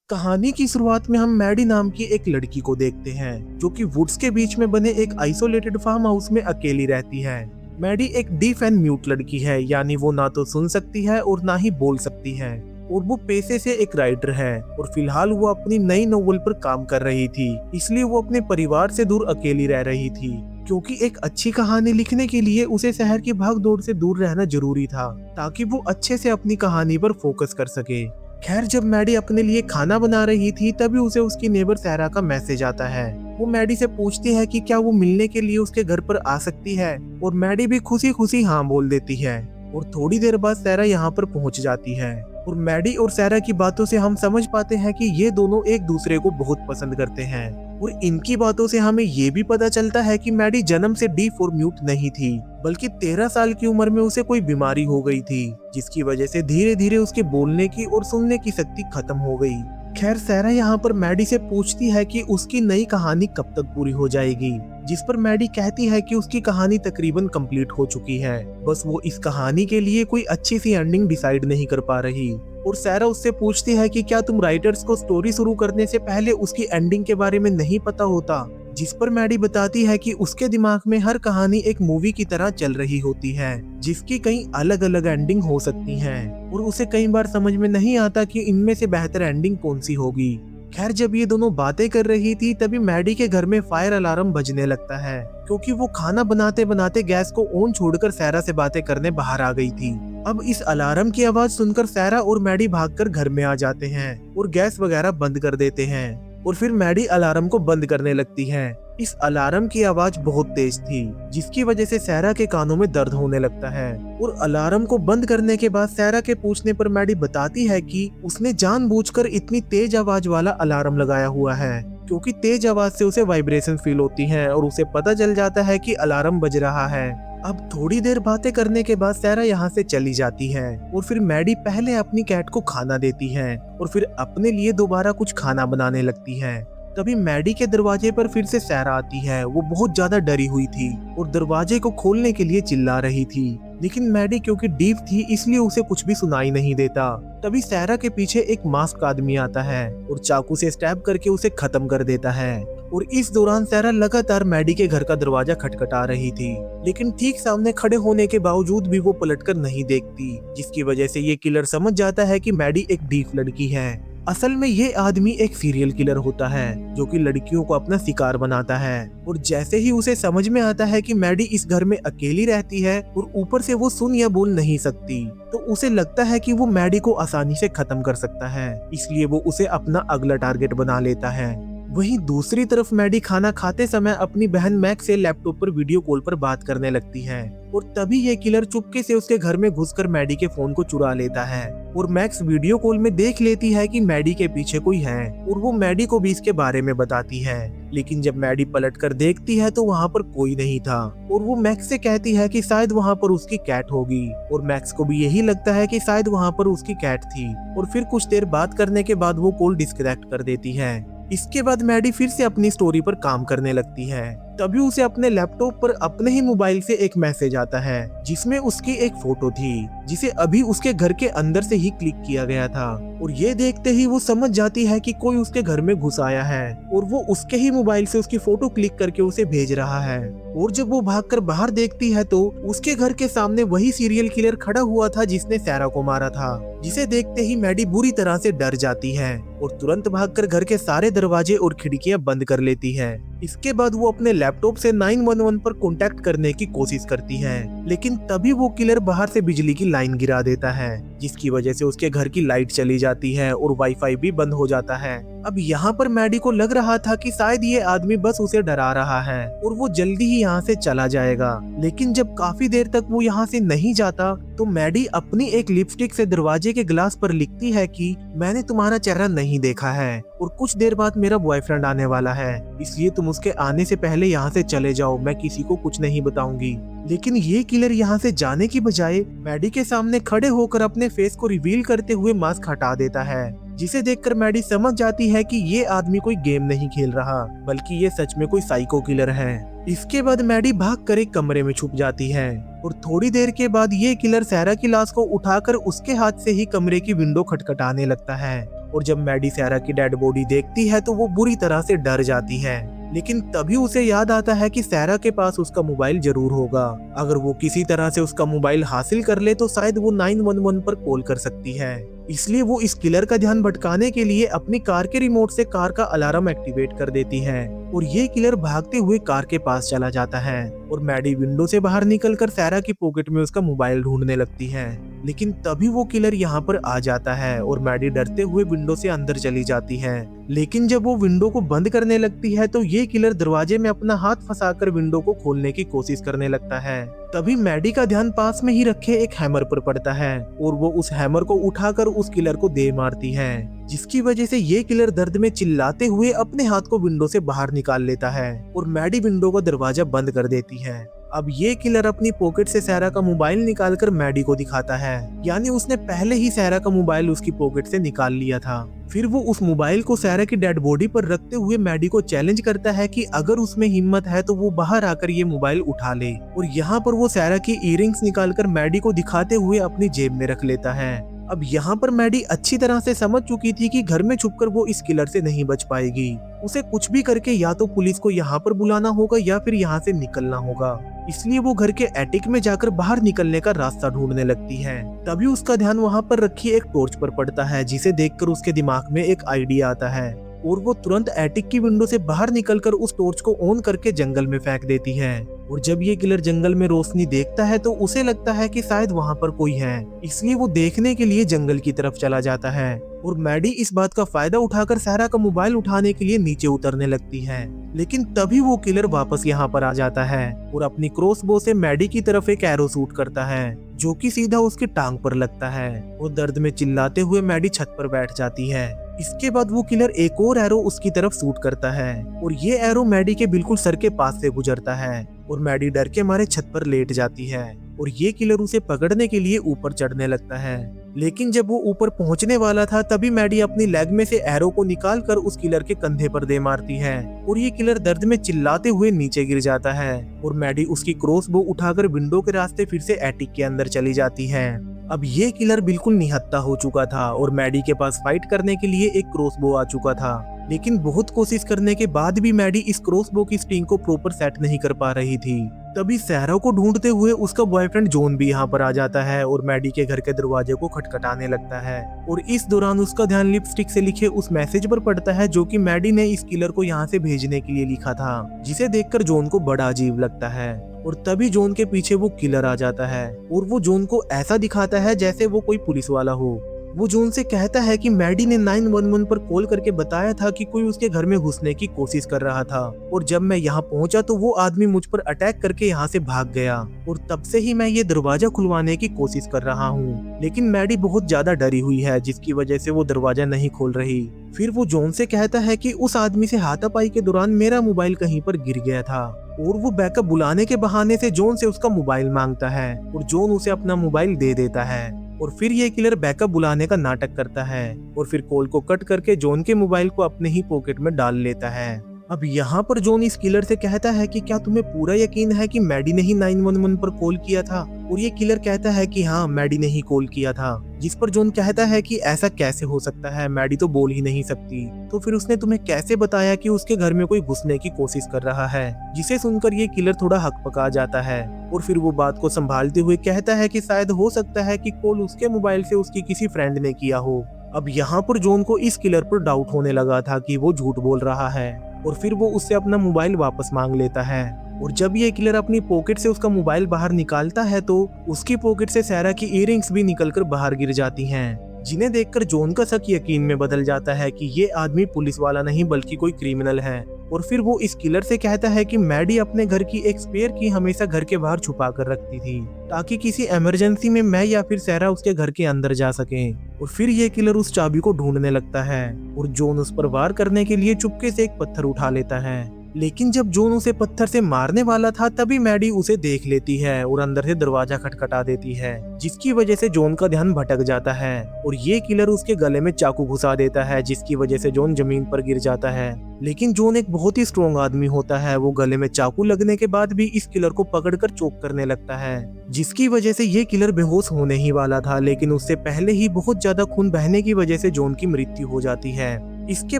कहानी की शुरुआत में हम मैडी नाम की एक लड़की को देखते हैं जो कि वुड्स के बीच में बने एक आइसोलेटेड फार्म हाउस में अकेली रहती है। मैडी एक डीफ एंड म्यूट लड़की है, यानी वो ना तो सुन सकती है और ना ही बोल सकती है, और वो पेशे से एक राइटर है और फिलहाल वो अपनी नई नोवेल पर काम कर रही थी, इसलिए वो अपने परिवार से दूर अकेली रह रही थी। क्योंकि एक अच्छी कहानी लिखने के लिए उसे शहर की भागदौड़ से दूर रहना जरूरी था, ताकि वो अच्छे से अपनी कहानी पर फोकस कर सके। खैर, जब मैडी अपने लिए खाना बना रही थी तभी उसे उसकी नेबर सारा का मैसेज आता है। वो मैडी से पूछती है कि क्या वो मिलने के लिए उसके घर पर आ सकती है, और मैडी भी खुशी खुशी हाँ बोल देती है। और थोड़ी देर बाद सारा यहाँ पर पहुँच जाती है, और मैडी और सारा की बातों से हम समझ पाते हैं कि ये दोनों एक दूसरे को बहुत पसंद करते हैं। और इनकी बातों से हमें ये भी पता चलता है कि मैडी जन्म से डीफ और म्यूट नहीं थी, बल्कि 13 साल की उम्र में उसे कोई बीमारी हो गई थी, जिसकी वजह से धीरे धीरे उसके बोलने की और सुनने की शक्ति खत्म हो गई। खैर, सारा यहाँ पर मैडी से पूछती है कि उसकी नई कहानी कब तक पूरी हो जाएगी, जिस पर मैडी कहती है कि उसकी कहानी तकरीबन कंप्लीट हो चुकी है, बस वो इस कहानी के लिए कोई अच्छी सी एंडिंग डिसाइड नहीं कर पा रही। और सारा उससे पूछती है कि क्या तुम राइटर्स को स्टोरी शुरू करने से पहले उसकी एंडिंग के बारे में नहीं पता होता, जिस पर मैडी बताती है कि उसके दिमाग में हर कहानी एक मूवी की तरह चल रही होती है, जिसकी कई अलग अलग एंडिंग हो सकती हैं, और उसे कई बार समझ में नहीं आता कि इनमें से बेहतर एंडिंग कौन सी होगी। खैर, जब ये दोनों बातें कर रही थी तभी मैडी के घर में फायर अलार्म बजने लगता है, क्योंकि वो खाना बनाते बनाते गैस को ऑन छोड़कर सारा से बातें करने बाहर आ गई थी। अब इस अलार्म की आवाज सुनकर सारा और मैडी भागकर घर में आ जाते हैं और गैस वगैरह बंद कर देते हैं, और फिर मैडी अलार्म को बंद करने लगती है। इस अलार्म की आवाज बहुत तेज थी, जिसकी वजह से सारा के कानों में दर्द होने लगता है। और अलार्म को बंद करने के बाद सारा के पूछने पर मैडी बताती है कि उसने जानबूझकर इतनी तेज आवाज वाला अलार्म लगाया हुआ है, क्योंकि तेज आवाज से उसे वाइब्रेशन फील होती है और उसे पता चल जाता है कि अलार्म बज रहा है। अब थोड़ी देर बातें करने के बाद सारा यहाँ से चली जाती है, और फिर मैडी पहले अपनी कैट को खाना देती है और फिर अपने लिए दोबारा कुछ खाना बनाने लगती है। तभी मैडी के दरवाजे पर फिर से सारा आती है। वो बहुत ज्यादा डरी हुई थी और दरवाजे को खोलने के लिए चिल्ला रही थी, लेकिन मैडी क्योंकि डीप थी इसलिए उसे कुछ भी सुनाई नहीं देता। तभी सारा के पीछे एक मास्क आदमी आता है और चाकू से स्टैब करके उसे खत्म कर देता है। और इस दौरान सारा लगातार मैडी के घर का दरवाजा खटखटा रही थी, लेकिन ठीक सामने खड़े होने के बावजूद भी वो पलटकर नहीं देखती, जिसकी वजह से ये किलर समझ जाता है कि मैडी एक डीफ लड़की है। असल में ये आदमी एक सीरियल किलर होता है जो कि लड़कियों को अपना शिकार बनाता है। और जैसे ही उसे समझ में आता है कि मैडी इस घर में अकेली रहती है और ऊपर से वो सुन या बोल नहीं सकती, तो उसे लगता है कि वो मैडी को आसानी से खत्म कर सकता है, इसलिए वो उसे अपना अगला टारगेट बना लेता है। वहीं दूसरी तरफ मैडी खाना खाते समय अपनी बहन मैक्स से लैपटॉप पर वीडियो कॉल पर बात करने लगती है, और तभी ये किलर चुपके से उसके घर में घुसकर मैडी के फोन को चुरा लेता है। और मैक्स वीडियो कॉल में देख लेती है कि मैडी के पीछे कोई है, और वो मैडी को भी इसके बारे में बताती है। लेकिन जब मैडी पलट कर देखती है तो वहाँ पर कोई नहीं था, और वो मैक्स से कहती है कि शायद वहाँ पर उसकी कैट होगी, और मैक्स को भी यही लगता है कि शायद वहाँ पर उसकी कैट थी। और फिर कुछ देर बात करने के बाद वो कॉल डिस्कनेक्ट कर देती है। इसके बाद मैडी फिर से अपनी स्टोरी पर काम करने लगती है। तभी उसे अपने लैपटॉप पर अपने ही मोबाइल से एक मैसेज आता है, जिसमें उसकी एक फोटो थी जिसे अभी उसके घर के अंदर से ही क्लिक किया गया था। और ये देखते ही वो समझ जाती है कि कोई उसके घर में घुस आया है, और वो उसके ही मोबाइल से उसकी फोटो क्लिक करके उसे भेज रहा है। और जब वो भागकर बाहर देखती है तो उसके घर के सामने वही सीरियल किलर खड़ा हुआ था जिसने सारा को मारा था, जिसे देखते ही मैडी बुरी तरह से डर जाती है और तुरंत भागकर घर के सारे दरवाजे और खिड़कियां बंद कर लेती है। इसके बाद वो अपने लैपटॉप से 911 पर कांटेक्ट करने की कोशिश करती है, लेकिन तभी वो किलर बाहर से बिजली की लाइन गिरा देता है, जिसकी वजह से उसके घर की लाइट चली जाती है और वाईफाई भी बंद हो जाता है। अब यहाँ पर मैडी को लग रहा था कि शायद ये आदमी बस उसे डरा रहा है और वो जल्दी ही यहाँ से चला जाएगा, लेकिन जब काफी देर तक वो यहाँ से नहीं जाता तो मैडी अपनी एक लिपस्टिक से दरवाजे के ग्लास पर लिखती है कि मैंने तुम्हारा चेहरा नहीं देखा है और कुछ देर बाद मेरा बॉयफ्रेंड आने वाला है, इसलिए तुम उसके आने से पहले यहाँ से चले जाओ, मैं किसी को कुछ नहीं बताऊंगी। लेकिन ये किलर यहाँ से जाने की बजाय मैडी के सामने खड़े होकर अपने फेस को रिवील करते हुए मास्क हटा देता है, जिसे देखकर मैडी समझ जाती है कि ये आदमी कोई गेम नहीं खेल रहा, बल्कि ये सच में कोई साइको किलर है। इसके बाद मैडी भागकर एक कमरे में छुप जाती है और थोड़ी देर के बाद ये किलर सैरा की लाश को उठाकर उसके हाथ से ही कमरे की विंडो खटखटाने लगता है। और जब मैडी सैरा की डेड बॉडी देखती है तो वो बुरी तरह से डर जाती है, लेकिन तभी उसे याद आता है कि सैरा के पास उसका मोबाइल जरूर होगा। अगर वो किसी तरह से उसका मोबाइल हासिल कर ले तो शायद वो 911 पर कॉल कर सकती है। इसलिए वो इस किलर का ध्यान भटकाने के लिए अपनी कार के रिमोट से कार का अलार्म एक्टिवेट कर देती है और ये किलर भागते हुए कार के पास चला जाता है। और मैडी विंडो से बाहर निकलकर सैरा की पॉकेट में उसका मोबाइल ढूंढने लगती है, लेकिन तभी वो किलर यहाँ पर आ जाता है और मैडी डरते हुए विंडो से अंदर चली जाती है। लेकिन जब वो विंडो को बंद करने लगती है तो ये किलर दरवाजे में अपना हाथ फंसाकर विंडो को खोलने की कोशिश करने लगता है। तभी मैडी का ध्यान पास में ही रखे एक हैमर पर पड़ता है और वो उस हैमर को उठाकर उस किलर को दे मारती है, जिसकी वजह से ये किलर दर्द में चिल्लाते हुए अपने हाथ को विंडो से बाहर निकाल लेता है और मैडी विंडो का दरवाजा बंद कर देती है। अब ये किलर अपनी पॉकेट से सैरा का मोबाइल निकालकर मैडी को दिखाता है, यानी उसने पहले ही सैरा का मोबाइल उसकी पॉकेट से निकाल लिया था। फिर वो उस मोबाइल को सैरा की डेड बॉडी पर रखते हुए मैडी को चैलेंज करता है कि अगर उसमें हिम्मत है तो वो बाहर आकर ये मोबाइल उठा ले। और यहाँ पर वो सैरा की इयररिंग्स निकालकर मैडी को दिखाते हुए अपनी जेब में रख लेता है। अब यहाँ पर मैडी अच्छी तरह से समझ चुकी थी कि घर में छुपकर वो इस किलर से नहीं बच पाएगी। उसे कुछ भी करके या तो पुलिस को यहाँ पर बुलाना होगा या फिर यहाँ से निकलना होगा। इसलिए वो घर के एटिक में जाकर बाहर निकलने का रास्ता ढूंढने लगती है। तभी उसका ध्यान वहाँ पर रखी एक टॉर्च पर पड़ता है, जिसे देखकर उसके दिमाग में एक आइडिया आता है और वो तुरंत एटिक की विंडो से बाहर निकलकर उस टॉर्च को ऑन करके जंगल में फेंक देती है। और जब ये किलर जंगल में रोशनी देखता है तो उसे लगता है कि शायद वहाँ पर कोई है, इसलिए वो देखने के लिए जंगल की तरफ चला जाता है। और मैडी इस बात का फायदा उठाकर सैरा का मोबाइल उठाने के लिए नीचे उतरने लगती है, लेकिन तभी वो किलर वापस यहाँ पर आ जाता है और अपनी क्रॉसबो से मैडी की तरफ एक एरो शूट करता है, जो कि सीधा उसकी टांग पर लगता है। और दर्द में चिल्लाते हुए मैडी छत पर बैठ जाती है। इसके बाद वो किलर एक और एरो उसकी तरफ शूट करता है और ये एरो मैडी के बिल्कुल सर के पास से गुजरता है और मैडी डर के मारे छत पर लेट जाती है और ये किलर उसे पकड़ने के लिए ऊपर चढ़ने लगता है। लेकिन जब वो ऊपर पहुंचने वाला था तभी मैडी अपनी लेग में से एरो को निकालकर उस किलर के कंधे पर दे मारती है और ये किलर दर्द में चिल्लाते हुए नीचे गिर जाता है और मैडी उसकी क्रॉसबो उठाकर विंडो के रास्ते फिर से एटिक के अंदर चली जाती है। अब ये किलर बिल्कुल निहत्था हो चुका था और मैडी के पास फाइट करने के लिए एक क्रॉसबो आ चुका था, लेकिन बहुत कोशिश करने के बाद भी मैडी इस क्रॉसबो की स्टिंग को प्रॉपर सेट नहीं कर पा रही थी। तभी सैरा को ढूंढते हुए उसका बॉयफ्रेंड जॉन भी यहाँ पर आ जाता है और मैडी के घर के दरवाजे को खटखटाने लगता है और इस दौरान उसका ध्यान लिपस्टिक से लिखे उस मैसेज पर पड़ता है जो कि मैडी ने इस किलर को यहाँ से भेजने के लिए लिखा था, जिसे देखकर जॉन को बड़ा अजीब लगता है। और तभी जॉन के पीछे वो किलर आ जाता है और वो जॉन को ऐसा दिखाता है जैसे वो कोई पुलिस वाला हो। वो जॉन से कहता है कि मैडी ने 911 पर कॉल करके बताया था कि कोई उसके घर में घुसने की कोशिश कर रहा था और जब मैं यहाँ पहुंचा तो वो आदमी मुझ पर अटैक करके यहाँ से भाग गया और तब से ही मैं ये दरवाजा खुलवाने की कोशिश कर रहा हूँ, लेकिन मैडी बहुत ज्यादा डरी हुई है जिसकी वजह से वो दरवाजा नहीं खोल रही। फिर वो जॉन से कहता है कि उस आदमी से हाथापाई के दौरान मेरा मोबाइल कहीं पर गिर गया था और वो बैकअप बुलाने के बहाने से जॉन से उसका मोबाइल मांगता है और जॉन उसे अपना मोबाइल दे देता है और फिर ये किलर बैकअप बुलाने का नाटक करता है और फिर कॉल को कट करके जॉन के मोबाइल को अपने ही पॉकेट में डाल लेता है। अब यहाँ पर जॉन इस किलर से कहता है कि क्या तुम्हें पूरा यकीन है कि मैडी ने ही 911 पर कॉल किया था, और ये किलर कहता है कि हाँ मैडी ने ही कॉल किया था, जिस पर जॉन कहता है कि ऐसा कैसे हो सकता है, मैडी तो बोल ही नहीं सकती, तो फिर उसने तुम्हें कैसे बताया कि उसके घर में कोई घुसने की कोशिश कर रहा है। जिसे सुनकर ये किलर थोड़ा हक पका जाता है और फिर वो बात को संभालते हुए कहता है कि शायद हो सकता है कि कॉल उसके मोबाइल से उसकी किसी फ्रेंड ने किया हो। अब यहाँ पर जॉन को इस किलर पर डाउट होने लगा था कि वो झूठ बोल रहा है और फिर वो उससे अपना मोबाइल वापस मांग लेता है। और जब ये किलर अपनी पॉकेट से उसका मोबाइल बाहर निकालता है तो उसकी पॉकेट से सैरा की इयररिंग्स भी निकलकर बाहर गिर जाती हैं, जिन्हें देखकर जॉन का शक यकीन में बदल जाता है कि ये आदमी पुलिस वाला नहीं बल्कि कोई क्रिमिनल है। और फिर वो इस किलर से कहता है कि मैडी अपने घर की एक स्पेयर की हमेशा घर के बाहर छुपा कर रखती थी ताकि किसी इमरजेंसी में मैं या फिर सैरा उसके घर के अंदर जा सके। और फिर ये किलर उस चाबी को ढूंढने लगता है और जॉन उस पर वार करने के लिए चुपके से एक पत्थर उठा लेता है लेकिन जब जॉन उसे पत्थर से मारने वाला था तभी मैडी उसे देख लेती है और अंदर से दरवाजा खटखटा देती है, जिसकी वजह से जॉन का ध्यान भटक जाता है और ये किलर उसके गले में चाकू घुसा देता है, जिसकी वजह से जॉन जमीन पर गिर जाता है। लेकिन जॉन एक बहुत ही स्ट्रॉन्ग आदमी होता है, वो गले में चाकू लगने के बाद भी इस किलर को पकड़कर चोक करने लगता है, जिसकी वजह से ये किलर बेहोश होने ही वाला था, लेकिन उससे पहले ही बहुत ज्यादा खून बहने की वजह से जॉन की मृत्यु हो जाती है। इसके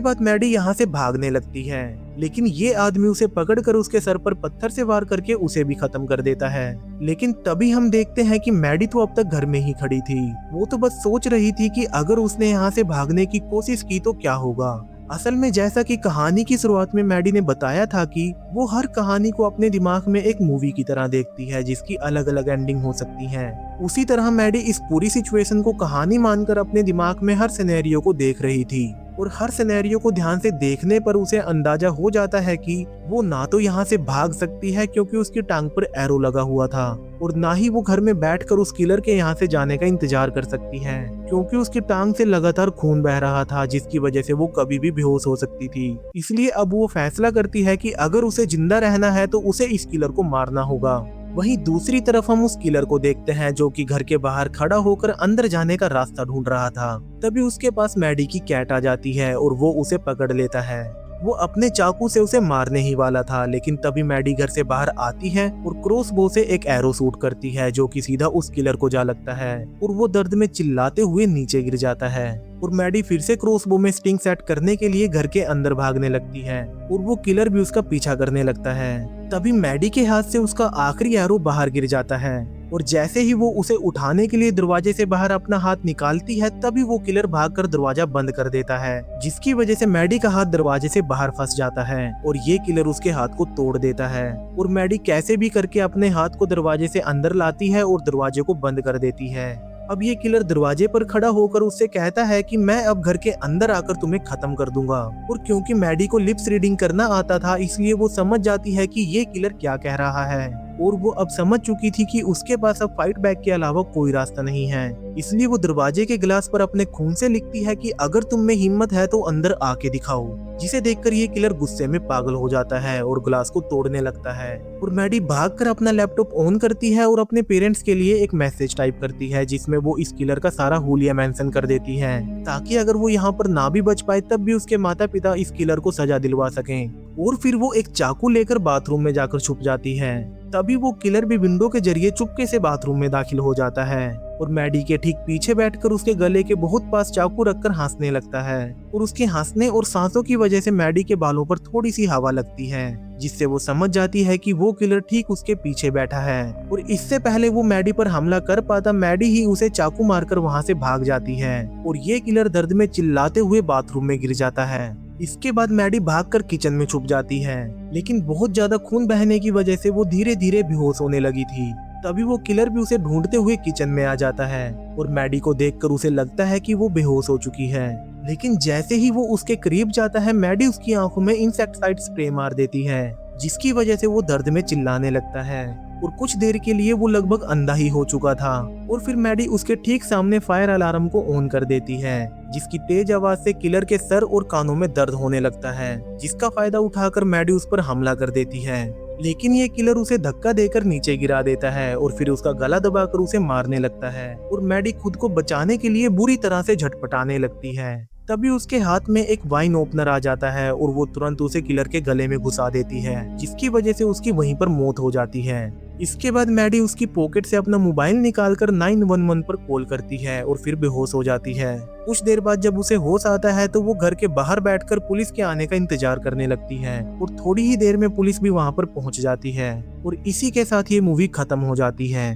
बाद मैडी यहाँ से भागने लगती है, लेकिन ये आदमी उसे पकड़कर उसके सर पर पत्थर से वार करके उसे भी खत्म कर देता है। लेकिन तभी हम देखते हैं कि मैडी तो अब तक घर में ही खड़ी थी, वो तो बस सोच रही थी कि अगर उसने यहाँ से भागने की कोशिश की तो क्या होगा। असल में जैसा कि कहानी की शुरुआत में मैडी ने बताया था कि वो हर कहानी को अपने दिमाग में एक मूवी की तरह देखती है जिसकी अलग अलग एंडिंग हो सकती है। उसी तरह मैडी इस पूरी सिचुएशन को कहानी मानकर अपने दिमाग में हर सिनेरियो को देख रही थी और हर सिनेरियो को ध्यान से देखने पर उसे अंदाजा हो जाता है कि वो ना तो यहाँ से भाग सकती है क्योंकि उसकी टांग पर एरो लगा हुआ था, और ना ही वो घर में बैठकर उस किलर के यहाँ से जाने का इंतजार कर सकती है क्योंकि उसकी टांग से लगातार खून बह रहा था, जिसकी वजह से वो कभी भी बेहोश हो सकती थी। इसलिए अब वो फैसला करती है कि अगर उसे जिंदा रहना है तो उसे इस किलर को मारना होगा। वहीं दूसरी तरफ हम उस किलर को देखते हैं जो कि घर के बाहर खड़ा होकर अंदर जाने का रास्ता ढूंढ रहा था। तभी उसके पास मैडी की कैट आ जाती है और वो उसे पकड़ लेता है। वो अपने चाकू से उसे मारने ही वाला था, लेकिन तभी मैडी घर से बाहर आती है और क्रॉसबो से एक एरो शूट करती है जो कि सीधा उस किलर को जा लगता है और वो दर्द में चिल्लाते हुए नीचे गिर जाता है। और मैडी फिर से क्रॉसबो में स्टिंग सेट करने के लिए घर के अंदर भागने लगती है और वो किलर भी उसका पीछा करने लगता है। तभी मैडी के हाथ से उसका आखिरी एरो बाहर गिर जाता है और जैसे ही वो उसे उठाने के लिए दरवाजे से बाहर अपना हाथ निकालती है तभी वो किलर भागकर दरवाजा बंद कर देता है, जिसकी वजह से मैडी का हाथ दरवाजे से बाहर फंस जाता है और ये किलर उसके हाथ को तोड़ देता है। और मैडी कैसे भी करके अपने हाथ को दरवाजे से अंदर लाती है और दरवाजे को बंद कर देती है। अब ये किलर दरवाजे पर खड़ा होकर उससे कहता है कि मैं अब घर के अंदर आकर तुम्हें खत्म कर दूंगा। और क्योंकि मैडी को लिप्स रीडिंग करना आता था इसलिए वो समझ जाती है कि ये किलर क्या कह रहा है और वो अब समझ चुकी थी कि उसके पास अब फाइट बैक के अलावा कोई रास्ता नहीं है। इसलिए वो दरवाजे के ग्लास पर अपने खून से लिखती है कि अगर तुम में हिम्मत है तो अंदर आके दिखाओ, जिसे देखकर ये किलर गुस्से में पागल हो जाता है और ग्लास को तोड़ने लगता है। और मैडी भागकर अपना लैपटॉप ऑन करती है और अपने पेरेंट्स के लिए एक मैसेज टाइप करती है जिसमें वो इस किलर का सारा हुलिया मेंशन कर देती है ताकि अगर वो यहाँ पर ना भी बच पाए तब भी उसके माता पिता इस किलर को सजा दिलवा सकें। और फिर वो एक चाकू लेकर बाथरूम में जाकर छुप जाती है। तभी वो किलर भी विंडो के जरिए चुपके से बाथरूम में दाखिल हो जाता है और मैडी के ठीक पीछे बैठकर उसके गले के बहुत पास चाकू रखकर हंसने लगता है और उसके हंसने और सांसों की वजह से मैडी के बालों पर थोड़ी सी हवा लगती है, जिससे वो समझ जाती है कि वो किलर ठीक उसके पीछे बैठा है। और इससे पहले वो मैडी पर हमला कर पाता मैडी ही उसे चाकू मारकर वहां से भाग जाती है और ये किलर दर्द में चिल्लाते हुए बाथरूम में गिर जाता है। इसके बाद मैडी भागकर किचन में छुप जाती है, लेकिन बहुत ज्यादा खून बहने की वजह से वो धीरे धीरे बेहोश होने लगी थी। तभी वो किलर भी उसे ढूंढते हुए किचन में आ जाता है और मैडी को देखकर उसे लगता है कि वो बेहोश हो चुकी है। लेकिन जैसे ही वो उसके करीब जाता है मैडी उसकी आंखों में इंसेक्टिसाइड स्प्रे मार देती है, जिसकी वजह से वो दर्द में चिल्लाने लगता है और कुछ देर के लिए वो लगभग अंधा ही हो चुका था। और फिर मैडी उसके ठीक सामने फायर अलार्म को ऑन कर देती है, जिसकी तेज आवाज से किलर के सर और कानों में दर्द होने लगता है, जिसका फायदा उठाकर मैडी उस पर हमला कर देती है। लेकिन ये किलर उसे धक्का देकर नीचे गिरा देता है और फिर उसका गला दबाकर उसे मारने लगता है और मैडी खुद को बचाने के लिए बुरी तरह से झटपटाने लगती है। तभी उसके हाथ में एक वाइन ओपनर आ जाता है और वो तुरंत उसे किलर के गले में घुसा देती है, जिसकी वजह से उसकी वहीं पर मौत हो जाती है। इसके बाद मैडी उसकी पॉकेट से अपना मोबाइल निकालकर 911 पर कॉल करती है और फिर बेहोश हो जाती है। कुछ देर बाद जब उसे होश आता है तो वो घर के बाहर बैठकर पुलिस के आने का इंतजार करने लगती है और थोड़ी ही देर में पुलिस भी वहां पर पहुंच जाती है और इसी के साथ ये मूवी खत्म हो जाती है।